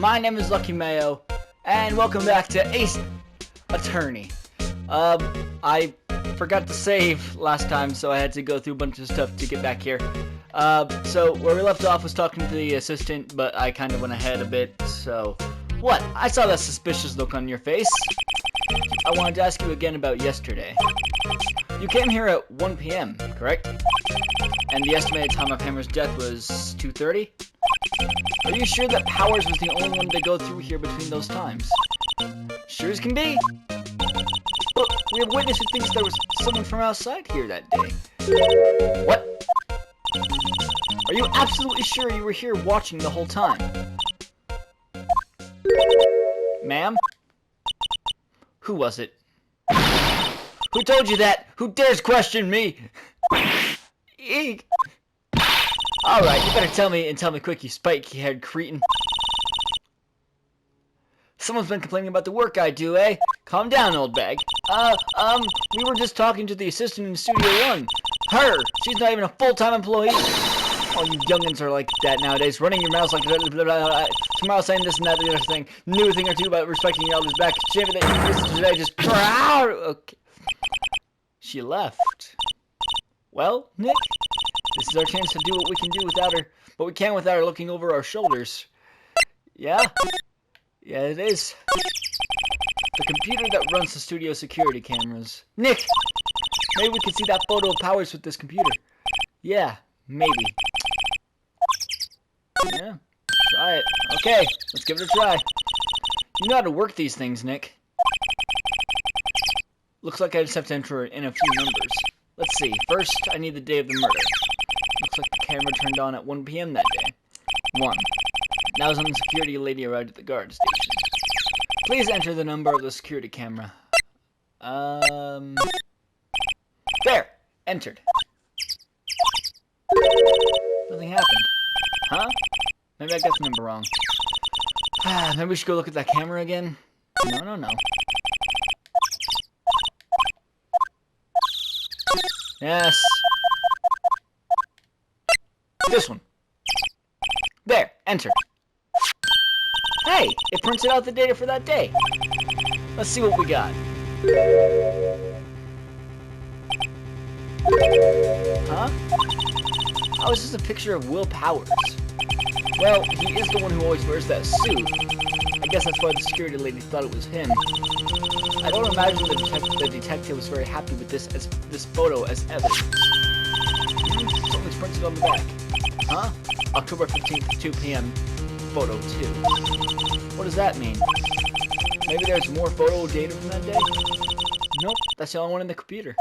my name is Lucky Mayo, and welcome back to Ace Attorney. I forgot to save last time, so I had to go through a bunch of stuff to get back here. So where we left off was talking to the assistant, but I kind of went ahead a bit, so... What? I saw that suspicious look on your face. I wanted to ask you again about yesterday. You came here at 1 p.m., correct? And the estimated time of Hammer's death was 2:30? Are you sure that Powers was the only one to go through here between those times? Sure as can be. Look, we have witness who thinks there was someone from outside here that day. What? Are you absolutely sure you were here watching the whole time? Ma'am? Who was it? Who told you that? Who dares question me? Eek. Alright, you better tell me, and tell me quick, you spiky-haired cretin. Someone's been complaining about the work I do, eh? Calm down, old bag. We were just talking to the assistant in Studio 1. Her! She's not even a full-time employee. All you youngins are like that nowadays, running your mouths like blah, blah, blah, blah. Tomorrow saying this and that, the other thing. New thing or two about respecting your elders back. Shit that you listened today, just proud. Okay. She left. Well, Nick, this is our chance to do what we can do without her, but we can't without her looking over our shoulders. Yeah? Yeah, it is. The computer that runs the studio security cameras. Nick! Maybe we could see that photo of Powers with this computer. Yeah, maybe. Yeah, try it. Okay, let's give it a try. You know how to work these things, Nick. Looks like I just have to enter in a few numbers. Let's see. First, I need the day of the murder. Looks like the camera turned on at 1 p.m. that day. 1. Now some security lady arrived at the guard station. Please enter the number of the security camera. There! Entered. Nothing happened. Huh? Maybe I got the number wrong. Maybe we should go look at that camera again? No. Yes. This one. There, enter. Hey, it printed out the data for that day. Let's see what we got. Huh? Oh, it's just a picture of Will Powers. Well, he is the one who always wears that suit. I guess that's why the security lady thought it was him. I don't imagine the detective was very happy with this photo as evidence. Something's printed on the back. Huh? October 15th, 2 p.m. Photo 2. What does that mean? Maybe there's more photo data from that day? Nope, that's the only one in the computer.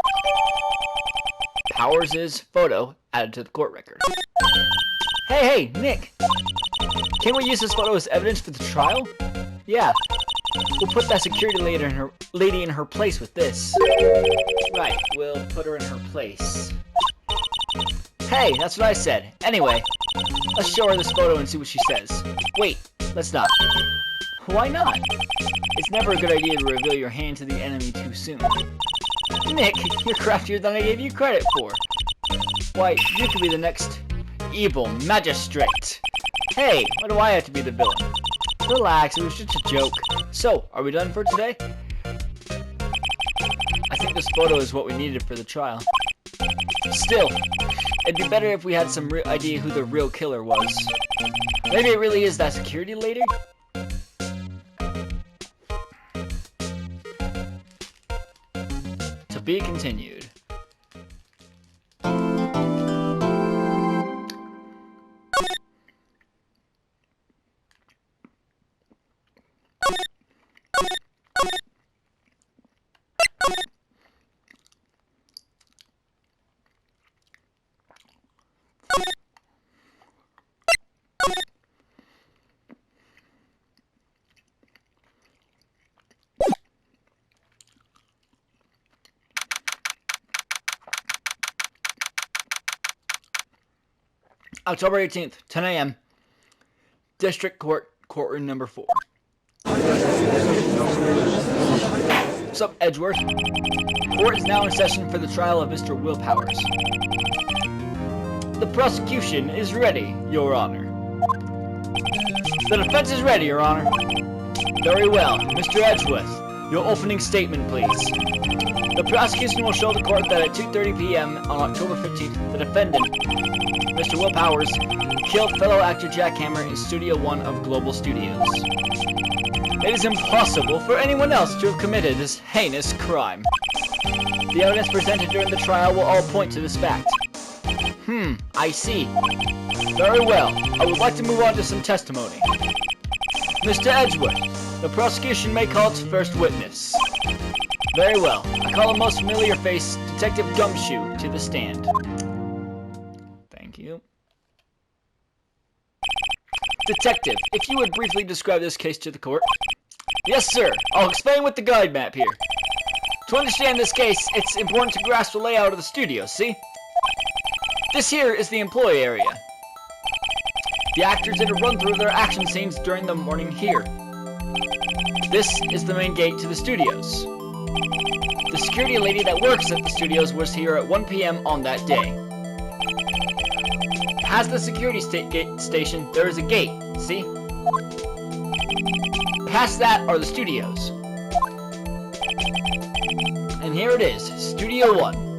Powers' photo added to the court record. Hey, Nick! Can't we use this photo as evidence for the trial? Yeah. We'll put that security lady in her place with this. Right, we'll put her in her place. Hey, that's what I said. Anyway, let's show her this photo and see what she says. Wait, let's not. Why not? It's never a good idea to reveal your hand to the enemy too soon. Nick, you're craftier than I gave you credit for. Why, you could be the next evil magistrate. Hey, why do I have to be the villain? Relax, it was just a joke. So, are we done for today? I think this photo is what we needed for the trial. Still, it'd be better if we had some idea who the real killer was. Maybe it really is that security lady? To be continued. October 18th, 10 a.m. District Court, Courtroom number 4. What's up, Edgeworth? Court is now in session for the trial of Mr. Will Powers. The prosecution is ready, Your Honor. The defense is ready, Your Honor. Very well. Mr. Edgeworth, your opening statement, please. The prosecution will show the court that at 2:30 p.m. on October 15th, the defendant, Mr. Will Powers, killed fellow actor Jack Hammer in Studio 1 of Global Studios. It is impossible for anyone else to have committed this heinous crime. The evidence presented during the trial will all point to this fact. I see. Very well. I would like to move on to some testimony. Mr. Edgeworth, the prosecution may call its first witness. Very well. I call a most familiar face, Detective Gumshoe, to the stand. Thank you. Detective, if you would briefly describe this case to the court. Yes, sir. I'll explain with the guide map here. To understand this case, it's important to grasp the layout of the studio, see? This here is the employee area. The actors did a run-through of their action scenes during the morning here. This is the main gate to the studios. The security lady that works at the studios was here at 1 p.m. on that day. Past the security station, there is a gate, see? Past that are the studios. And here it is, Studio 1.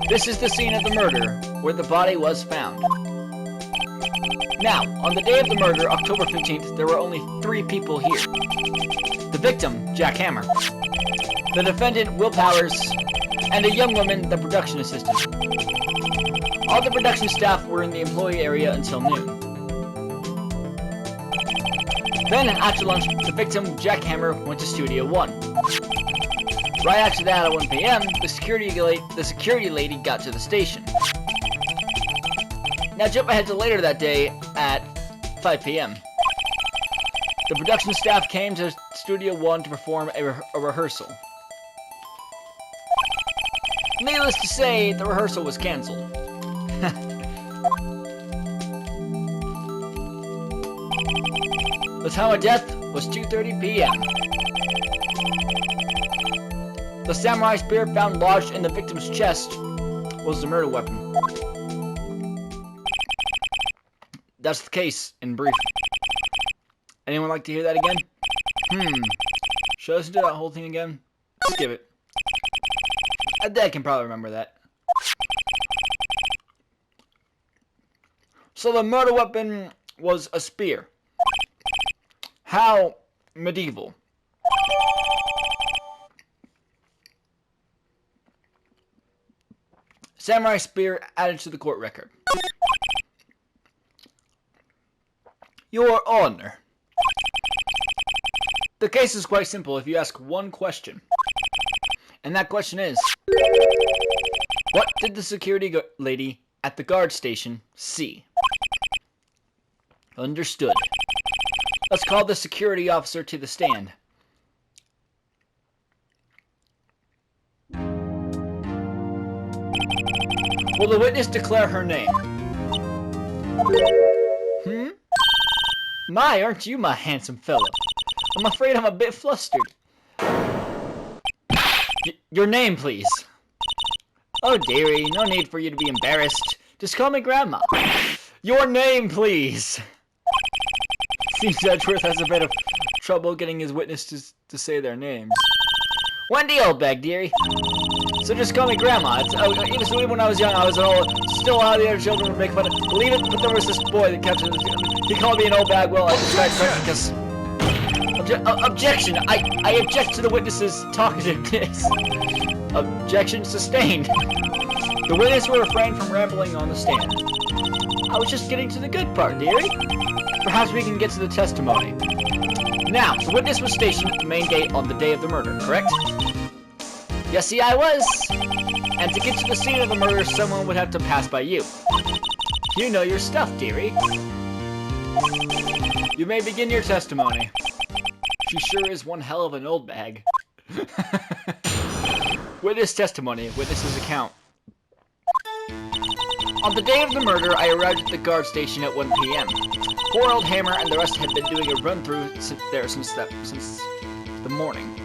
This is the scene of the murder, where the body was found. Now, on the day of the murder, October 15th, there were only 3 people here. The victim, Jack Hammer. The defendant, Will Powers, and a young woman, the production assistant. All the production staff were in the employee area until noon. Then, after lunch, the victim, Jack Hammer, went to Studio 1. Right after that, at 1 p.m., the security lady got to the station. Now jump ahead to later that day at 5 p.m. The production staff came to Studio 1 to perform a rehearsal. Needless to say, the rehearsal was cancelled. The time of death was 2:30 p.m. The samurai spear found lodged in the victim's chest was the murder weapon. That's the case, in brief. Anyone like to hear that again? Should I listen to that whole thing again? Skip it. Dad can probably remember that. So the murder weapon was a spear. How medieval. Samurai spear added to the court record. Your Honor. The case is quite simple if you ask one question. And that question is, what did the security lady at the guard station see? Understood. Let's call the security officer to the stand. Will the witness declare her name? My, aren't you my handsome fellow? I'm afraid I'm a bit flustered. Your name, please. Oh, dearie, no need for you to be embarrassed. Just call me Grandma. Your name, please. Seems Edgeworth has a bit of trouble getting his witnesses to say their names. Wendy Oldbag, dearie. So just call me Grandma. Even when I was young, I was still how the other children would make fun of. Believe it, but there was this boy that kept he called me an old bag. Well, I just tried to because objection. I object to the witnesses' talkativeness. Objection sustained. The witness will refrain from rambling on the stand. I was just getting to the good part, dearie. Perhaps we can get to the testimony. Now, the witness was stationed at the main gate on the day of the murder, correct? Yes, see, I was. And to get to the scene of the murder, someone would have to pass by you. You know your stuff, dearie. You may begin your testimony. She sure is one hell of an old bag. Witness testimony, witness's account. On the day of the murder, I arrived at the guard station at 1 p.m. Poor old Hammer and the rest had been doing a run-through there since the morning.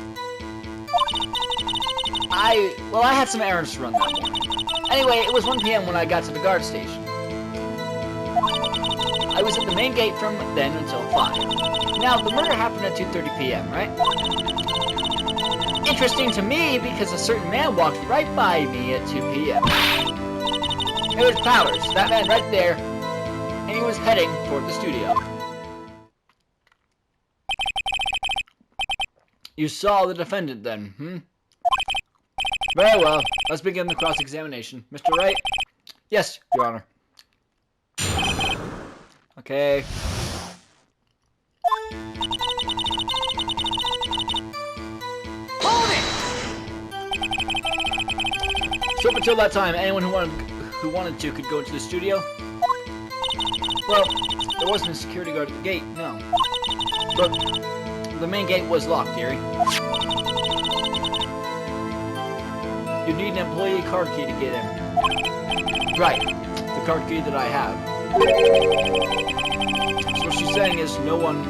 I had some errands to run that morning. Anyway, it was 1 p.m. when I got to the guard station. I was at the main gate from then until 5. Now, the murder happened at 2:30 p.m., right? Interesting to me because a certain man walked right by me at 2 p.m. It was Powers, that man right there, and he was heading toward the studio. You saw the defendant then, hmm? Very well. Let's begin the cross-examination. Mr. Wright? Yes, Your Honor. Okay. So up until that time, anyone who wanted to could go into the studio? Well, there wasn't a security guard at the gate, no. But the main gate was locked, dearie. You need an employee card key to get in. Right, the card key that I have. So what she's saying is no one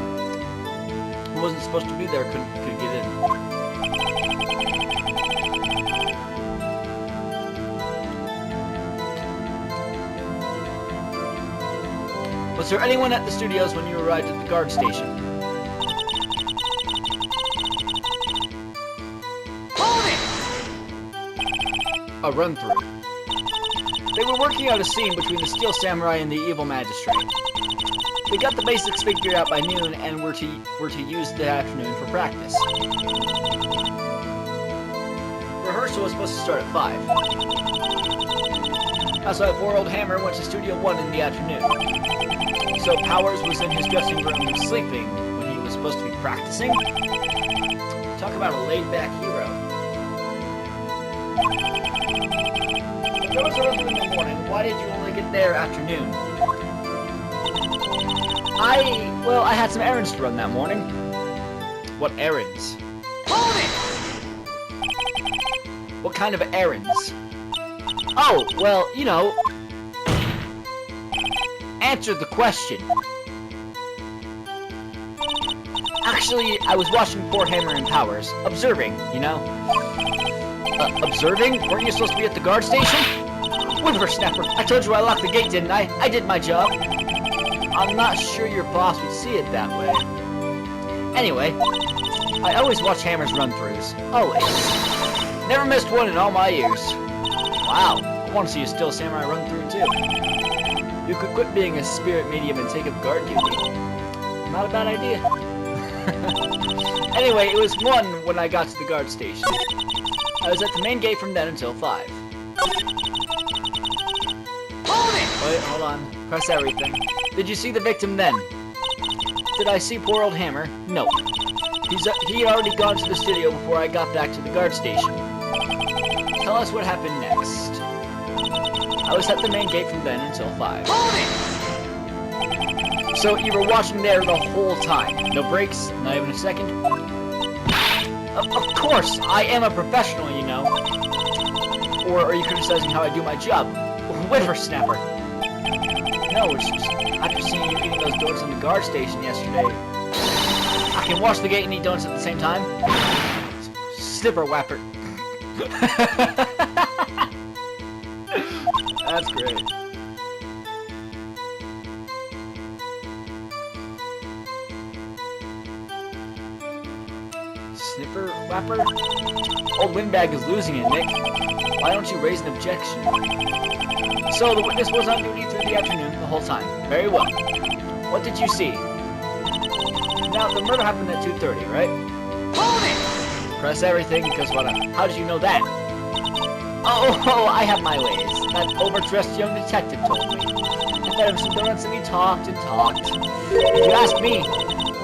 who wasn't supposed to be there could get in. Was there anyone at the studios when you arrived at the guard station? A run-through. They were working out a scene between the Steel Samurai and the Evil Magistrate. They got the basics figured out by noon and were to use the afternoon for practice. Rehearsal was supposed to start at 5. That's why poor old Hammer went to Studio 1 in the afternoon. So Powers was in his dressing room sleeping when he was supposed to be practicing? Talk about a laid-back hero. If there was a run-through in the morning, why did you only get there afternoon? Well, I had some errands to run that morning. What errands? What kind of errands? Oh, well, you know... Answer the question. Actually, I was watching poor Hammer and Powers. Observing, you know. Observing? Weren't you supposed to be at the guard station? Whippersnapper, I told you I locked the gate, didn't I? I did my job. I'm not sure your boss would see it that way. Anyway, I always watch Hammer's run-throughs. Always. Never missed one in all my years. Wow, I want to see a Steel Samurai run-through too. You could quit being a spirit medium and take up guard duty. Not a bad idea. Anyway, it was 1 when I got to the guard station. I was at the main gate from then until 5. Wait, hold on. Press everything. Did you see the victim then? Did I see poor old Hammer? No. He had already gone to the studio before I got back to the guard station. Tell us what happened next. I was at the main gate from then until 5. So you were watching there the whole time? No breaks? Not even a second? Of course! I am a professional, you know. Or are you criticizing how I do my job? Whippersnapper! No, it's just after seeing you eating those donuts in the guard station yesterday. I can wash the gate and eat donuts at the same time? Snipper whapper. That's great. Snipper whapper? Old Windbag is losing it, Nick. Why don't you raise an objection? So the witness was on duty through the afternoon the whole time. Very well. What did you see? Now, the murder happened at 2:30, right? Press everything, because what? How did you know that? Oh, I have my ways. That overdressed young detective told me. I fed him some donuts and he talked and talked. If you ask me,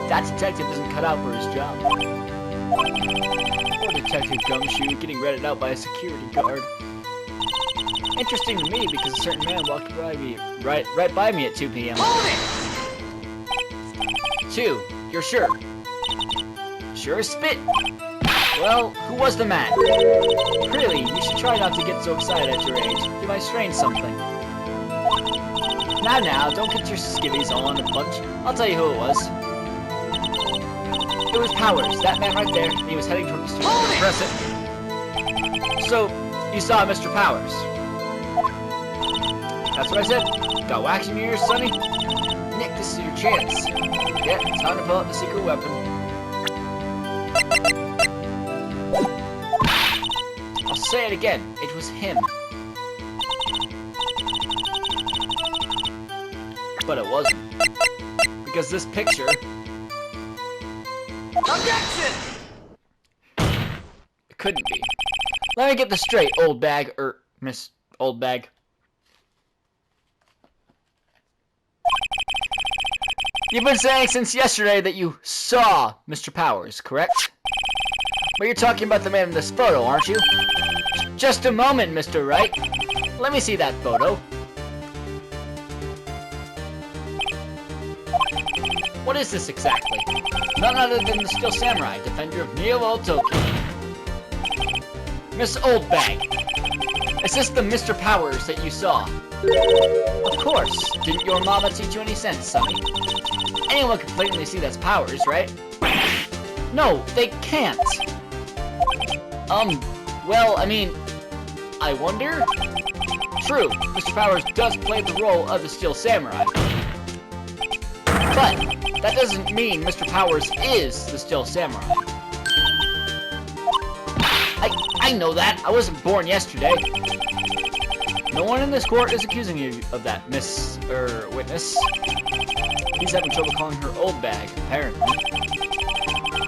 that detective isn't cut out for his job. Poor Detective Gumshoe getting ratted out by a security guard. Interesting to me because a certain man walked by me, right by me at 2 p.m. 2. You're sure? Sure as spit. Well, who was the man? Really, you should try not to get so excited at your age. You might strain something. Now, don't get your skivvies all in a bunch. I'll tell you who it was. It was Powers, that man right there, and he was heading toward the studio. Press it. So, you saw Mr. Powers? That's what I said. Got wax in your ears, Sonny? Nick, this is your chance. Yeah, time to pull out the secret weapon. I'll say it again. It was him. But it wasn't. Because this picture... Objection! It couldn't be. Let me get this straight, old bag, Miss Old Bag. You've been saying since yesterday that you saw Mr. Powers, correct? But you're talking about the man in this photo, aren't you? Just a moment, Mr. Wright. Let me see that photo. What is this exactly? None other than the Steel Samurai, defender of Neo Tokyo. Miss Old Bag, is this the Mr. Powers that you saw? Of course. Didn't your mama teach you any sense, sonny? Anyone can blatantly see that's Powers, right? No, they can't. Well, I mean, I wonder? True, Mr. Powers does play the role of the Steel Samurai. But that doesn't mean Mr. Powers is the Steel Samurai. I know that. I wasn't born yesterday. No one in this court is accusing you of that, witness. He's having trouble calling her Old Bag, apparently.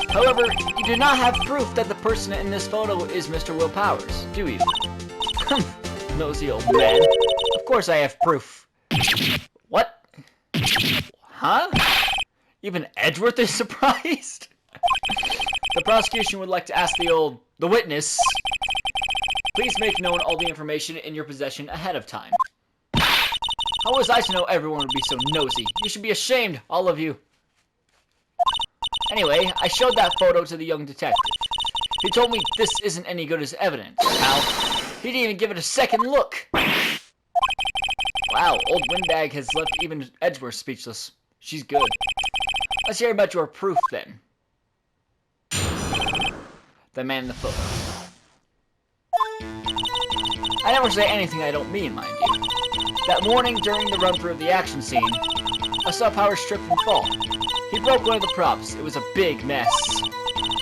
However, you do not have proof that the person in this photo is Mr. Will Powers, do you? Nosy old man. Of course I have proof. What? Huh? Even Edgeworth is surprised? The prosecution would like to ask the witness, please make known all the information in your possession ahead of time. How was I to know everyone would be so nosy? You should be ashamed, all of you. Anyway, I showed that photo to the young detective. He told me this isn't any good as evidence, pal. He didn't even give it a second look. Wow, old Windbag has left even Edgeworth speechless. She's good. Let's hear about your proof, then. The man in the photo. I never say anything I don't mean, mind you. That morning, during the run-through of the action scene, I saw Powers trip and fall. He broke one of the props. It was a big mess.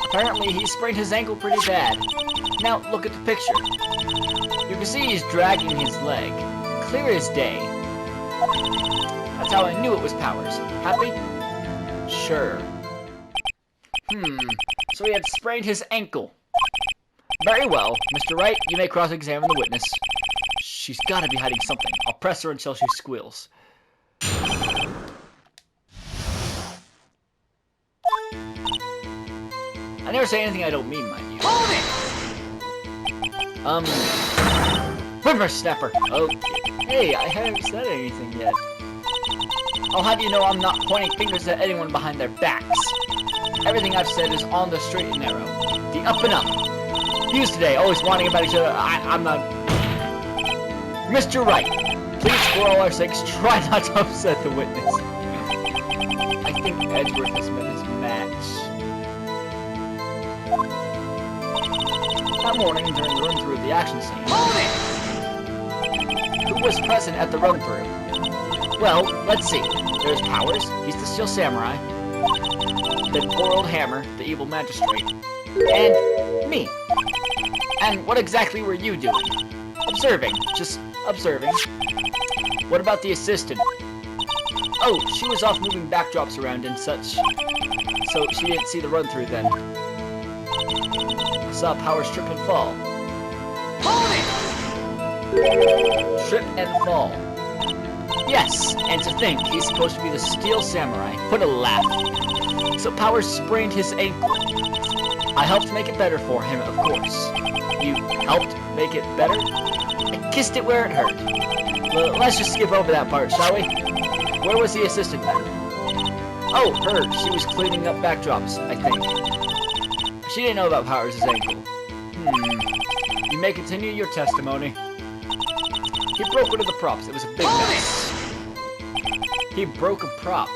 Apparently, he sprained his ankle pretty bad. Now, look at the picture. You can see he's dragging his leg. Clear as day. That's how I knew it was Powers. Happy? Sure. So he had sprained his ankle. Very well. Mr. Wright, you may cross-examine the witness. She's gotta be hiding something. I'll press her until she squeals. I never say anything I don't mean, mind you. Hold it! Whippersnapper! Okay. Hey, I haven't said anything yet. I'll have you know I'm not pointing fingers at anyone behind their backs. Everything I've said is on the straight and narrow. The up and up. Used today, always whining about each other. I'm not... Mr. Wright, please, for all our sakes, try not to upset the witness. I think Edgeworth has met his match. That morning, during the run-through of the action scene... Hold it! Who was present at the run-through? Well, let's see. There's Powers, he's the Steel Samurai. Then poor old Hammer, the evil magistrate. And me. And what exactly were you doing? Observing. Just observing. What about the assistant? Oh, she was off moving backdrops around and such. So she didn't see the run-through then. I saw Powers trip and fall. Hold it! Trip and fall. Yes, and to think, he's supposed to be the Steel Samurai. What a laugh. So Powers sprained his ankle. I helped make it better for him, of course. You helped make it better? I kissed it where it hurt. Let's just skip over that part, shall we? Where was the assistant then? Oh, her. She was cleaning up backdrops, I think. She didn't know about Powers' ankle. You may continue your testimony. He broke one of the props. It was a big mess. He broke a prop.